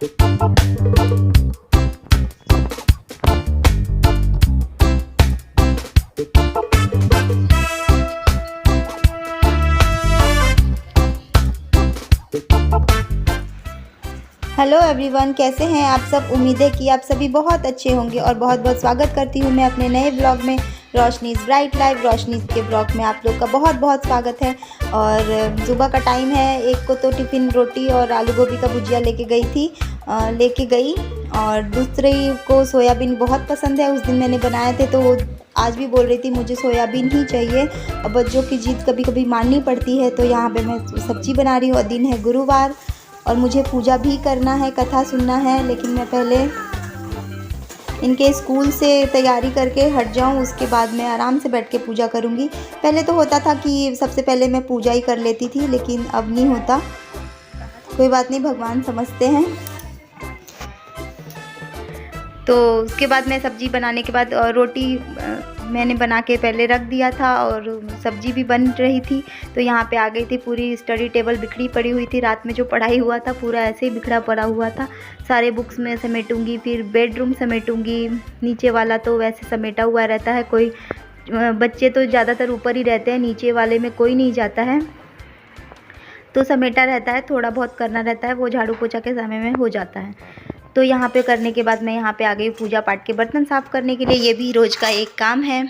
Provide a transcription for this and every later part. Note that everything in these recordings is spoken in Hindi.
हेलो एवरीवन, कैसे हैं आप सब। उम्मीद है कि आप सभी बहुत अच्छे होंगे और बहुत बहुत स्वागत करती हूं मैं अपने नए ब्लॉग में। रोशनीज़ ब्राइट लाइफ रोशनीज़ के ब्लॉग में आप लोग का बहुत बहुत स्वागत है। और सुबह का टाइम है। एक को तो टिफ़िन रोटी और आलू गोभी का भुजिया लेके गई और दूसरे को सोयाबीन बहुत पसंद है। उस दिन मैंने बनाए थे तो वो आज भी बोल रही थी मुझे सोयाबीन ही चाहिए। और बच्चों की जिद कभी कभी माननी पड़ती है। तो यहाँ पे मैं सब्ज़ी बना रही हूँ और दिन है गुरुवार और मुझे पूजा भी करना है, कथा सुनना है। लेकिन मैं पहले इनके स्कूल से तैयारी करके हट जाऊं, उसके बाद मैं आराम से बैठ के पूजा करूंगी। पहले तो होता था कि सबसे पहले मैं पूजा ही कर लेती थी, लेकिन अब नहीं होता। कोई बात नहीं, भगवान समझते हैं। तो उसके बाद मैं सब्ज़ी बनाने के बाद और रोटी मैंने बना के पहले रख दिया था और सब्ज़ी भी बन रही थी। तो यहाँ पे आ गई थी। पूरी स्टडी टेबल बिखरी पड़ी हुई थी। रात में जो पढ़ाई हुआ था पूरा ऐसे ही बिखरा पड़ा हुआ था। सारे बुक्स में समेटूंगी, फिर बेडरूम समेटूंगी। नीचे वाला तो वैसे समेटा हुआ रहता है। कोई बच्चे तो ज़्यादातर ऊपर ही रहते हैं, नीचे वाले में कोई नहीं जाता है, तो समेटा रहता है। थोड़ा बहुत करना रहता है, वो झाड़ू पोछा के समय में हो जाता है। तो यहाँ पे करने के बाद मैं यहाँ पे आ गई पूजा पाठ के बर्तन साफ़ करने के लिए। ये भी रोज़ का एक काम है।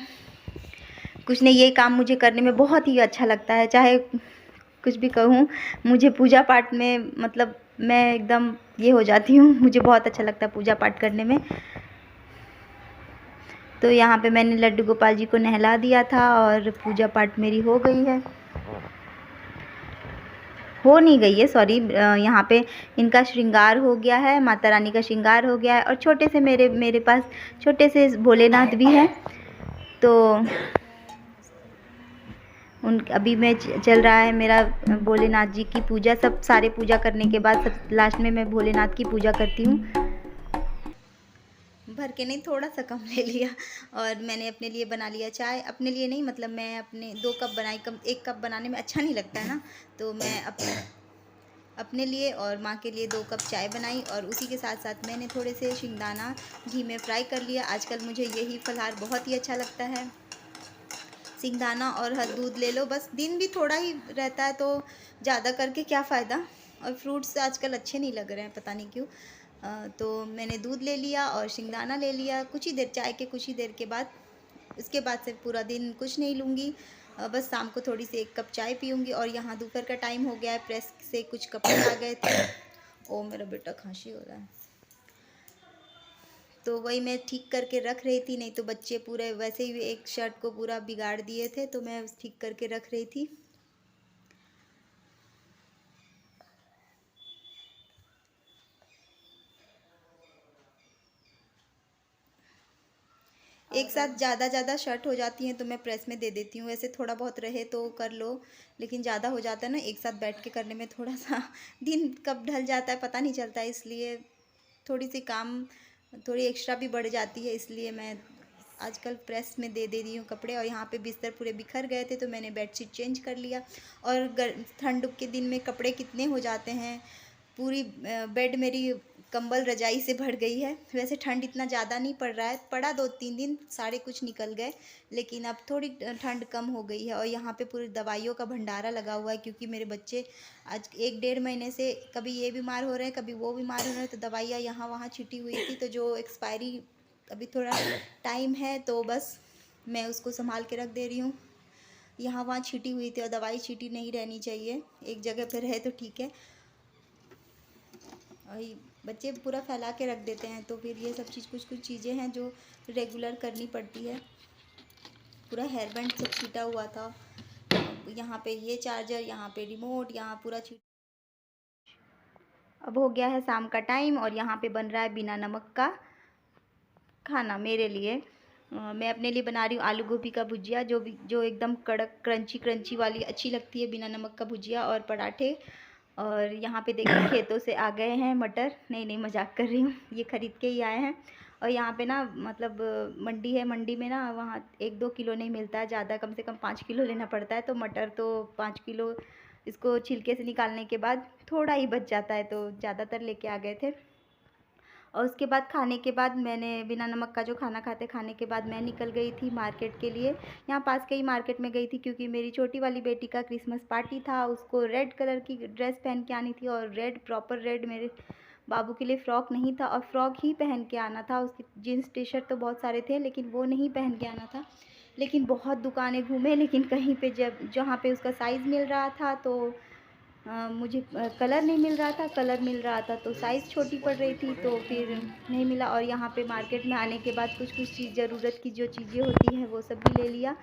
कुछ नहीं, ये काम मुझे करने में बहुत ही अच्छा लगता है। चाहे कुछ भी कहूँ, मुझे पूजा पाठ में मतलब मैं एकदम ये हो जाती हूँ। मुझे बहुत अच्छा लगता है पूजा पाठ करने में। तो यहाँ पे मैंने लड्डू गोपाल जी को नहला दिया था और पूजा पाठ मेरी हो गई है। हो नहीं गई है, सॉरी। यहाँ पे इनका श्रृंगार हो गया है, माता रानी का श्रृंगार हो गया है। और छोटे से मेरे पास छोटे से भोलेनाथ भी हैं। तो अभी मैं चल रहा है मेरा भोलेनाथ जी की पूजा। सब सारे पूजा करने के बाद सब लास्ट में मैं भोलेनाथ की पूजा करती हूँ। भर के नहीं, थोड़ा सा कम ले लिया। और मैंने अपने लिए बना लिया चाय। अपने लिए नहीं, मतलब मैं अपने 2 कप बनाई। कम 1 कप बनाने में अच्छा नहीं लगता है ना, तो मैं अपने लिए और माँ के लिए 2 कप चाय बनाई। और उसी के साथ साथ मैंने थोड़े से शिंगदाना घी में फ्राई कर लिया। आजकल मुझे यही फलहार बहुत ही अच्छा लगता है। सिंगदाना और दूध ले लो, बस। दिन भी थोड़ा ही रहता है तो ज़्यादा करके क्या फ़ायदा। और फ्रूट्स आजकल अच्छे नहीं लग रहे हैं, पता नहीं क्यों। तो मैंने दूध ले लिया और सिंगदाना ले लिया। कुछ ही देर, चाय के कुछ ही देर के बाद, इसके बाद से पूरा दिन कुछ नहीं लूँगी। बस शाम को थोड़ी सी 1 कप चाय पीऊँगी। और यहाँ दोपहर का टाइम हो गया है, प्रेस से कुछ कपड़े आ गए थे। ओ मेरा बेटा खांसी हो रहा है। तो वही मैं ठीक करके रख रही थी। नहीं तो बच्चे पूरे वैसे ही एक शर्ट को पूरा बिगाड़ दिए थे, तो मैं ठीक करके रख रही थी। एक साथ ज़्यादा शर्ट हो जाती हैं तो मैं प्रेस में दे देती हूँ। वैसे थोड़ा बहुत रहे तो कर लो, लेकिन ज़्यादा हो जाता है ना एक साथ बैठ के करने में, थोड़ा सा दिन कब ढल जाता है पता नहीं चलता है। इसलिए थोड़ी एक्स्ट्रा भी बढ़ जाती है। इसलिए मैं आजकल प्रेस में दे रही हूँ कपड़े। और यहाँ पे बिस्तर पूरे बिखर गए थे तो मैंने बेडशीट चेंज कर लिया। और ठंड के दिन में कपड़े कितने हो जाते हैं। पूरी बेड मेरी कंबल रजाई से भर गई है। वैसे ठंड इतना ज़्यादा नहीं पड़ रहा है, पड़ा 2-3 दिन, सारे कुछ निकल गए। लेकिन अब थोड़ी ठंड कम हो गई है। और यहाँ पे पूरी दवाइयों का भंडारा लगा हुआ है, क्योंकि मेरे बच्चे आज 1-1.5 महीने से कभी ये बीमार हो रहे हैं, कभी वो बीमार हो रहे हैं। तो दवाइयाँ यहाँ वहाँ छिटी हुई थी, तो जो एक्सपायरी अभी थोड़ा टाइम है तो बस मैं उसको संभाल के रख दे रही हूँ। यहाँ वहाँ छिटी हुई थी और दवाई छिटी नहीं रहनी चाहिए, एक जगह पर रहे तो ठीक है। और बच्चे पूरा फैला के रख देते हैं, तो फिर ये सब चीज़ कुछ चीज़ें हैं जो रेगुलर करनी पड़ती है। पूरा हेयर बैंड सब छीटा हुआ था। यहाँ पे ये चार्जर, यहाँ पे रिमोट, यहाँ पूरा छीट। अब हो गया है शाम का टाइम और यहाँ पे बन रहा है बिना नमक का खाना मेरे लिए। मैं अपने लिए बना रही हूँ आलू गोभी का भुजिया, जो एकदम कड़क क्रंची क्रंची वाली अच्छी लगती है, बिना नमक का भुजिया। और पराठे। और यहाँ पे देखिए खेतों से आ गए हैं मटर। नहीं मजाक कर रही हूँ, ये खरीद के ही आए हैं। और यहाँ पे ना मतलब मंडी है, मंडी में ना वहाँ 1-2 किलो नहीं मिलता है ज़्यादा, कम से कम 5 किलो लेना पड़ता है। तो मटर तो 5 किलो इसको छिलके से निकालने के बाद थोड़ा ही बच जाता है, तो ज़्यादातर लेके आ गए थे। और उसके बाद खाने के बाद मैंने बिना नमक का जो खाना खाते, खाने के बाद मैं निकल गई थी मार्केट के लिए। यहाँ पास के ही मार्केट में गई थी क्योंकि मेरी छोटी वाली बेटी का क्रिसमस पार्टी था। उसको रेड कलर की ड्रेस पहन के आनी थी और रेड, प्रॉपर रेड मेरे बाबू के लिए फ़्रॉक नहीं था और फ़्रॉक ही पहन के आना था। उसकी जीन्स टी शर्ट तो बहुत सारे थे लेकिन वो नहीं पहन के आना था। लेकिन बहुत दुकानें घूमे लेकिन कहीं पे जहाँ पे उसका साइज़ मिल रहा था तो मुझे कलर नहीं मिल रहा था, कलर मिल रहा था तो साइज़ छोटी पड़ रही थी तो फिर नहीं मिला। और यहाँ पे मार्केट में आने के बाद कुछ चीज़, ज़रूरत की जो चीज़ें होती हैं वो सब भी ले लिया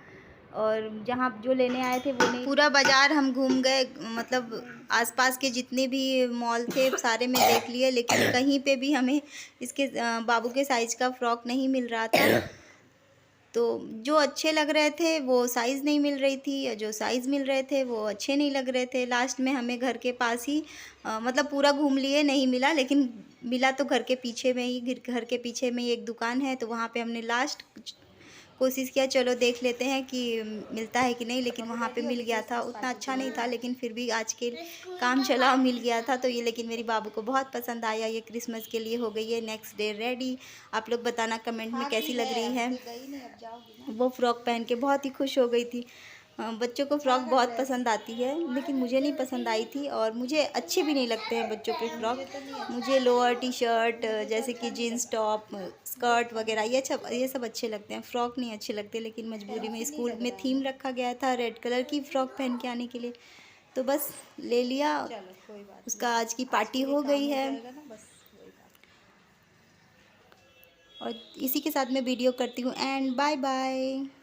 और जहाँ जो लेने आए थे वो नहीं। पूरा बाज़ार हम घूम गए, मतलब आसपास के जितने भी मॉल थे सारे में देख लिए लेकिन कहीं पे भी हमें इसके बाबू के साइज़ का फ़्रॉक नहीं मिल रहा था। तो जो अच्छे लग रहे थे वो साइज़ नहीं मिल रही थी और जो साइज़ मिल रहे थे वो अच्छे नहीं लग रहे थे। लास्ट में हमें घर के पास ही मतलब पूरा घूम लिए, नहीं मिला लेकिन मिला तो घर के पीछे में ही, घर के पीछे में ही एक दुकान है तो वहाँ पे हमने लास्ट कोशिश किया चलो देख लेते हैं कि मिलता है कि नहीं, लेकिन वहाँ पे मिल गया था। उतना अच्छा नहीं था लेकिन फिर भी आज के काम चला, मिल गया था तो ये। लेकिन मेरी बाबू को बहुत पसंद आया। ये क्रिसमस के लिए हो गई है नेक्स्ट डे रेडी। आप लोग बताना कमेंट में कैसी लग रही है। वो फ़्रॉक पहन के बहुत ही खुश हो गई थी। बच्चों को फ़्रॉक बहुत पसंद आती है लेकिन मुझे नहीं पसंद आई थी और मुझे अच्छे भी नहीं लगते हैं बच्चों पे फ़्रॉक। मुझे लोअर टी शर्ट जैसे कि जीन्स टॉप, स्कर्ट वगैरह ये सब अच्छे लगते हैं, फ़्रॉक नहीं अच्छे लगते। लेकिन मजबूरी में स्कूल में थीम रखा गया था रेड कलर की फ़्रॉक पहन के आने के लिए तो बस ले लिया। उसका आज की पार्टी हो गई है और इसी के साथ मैं वीडियो करती हूँ एंड बाय बाय।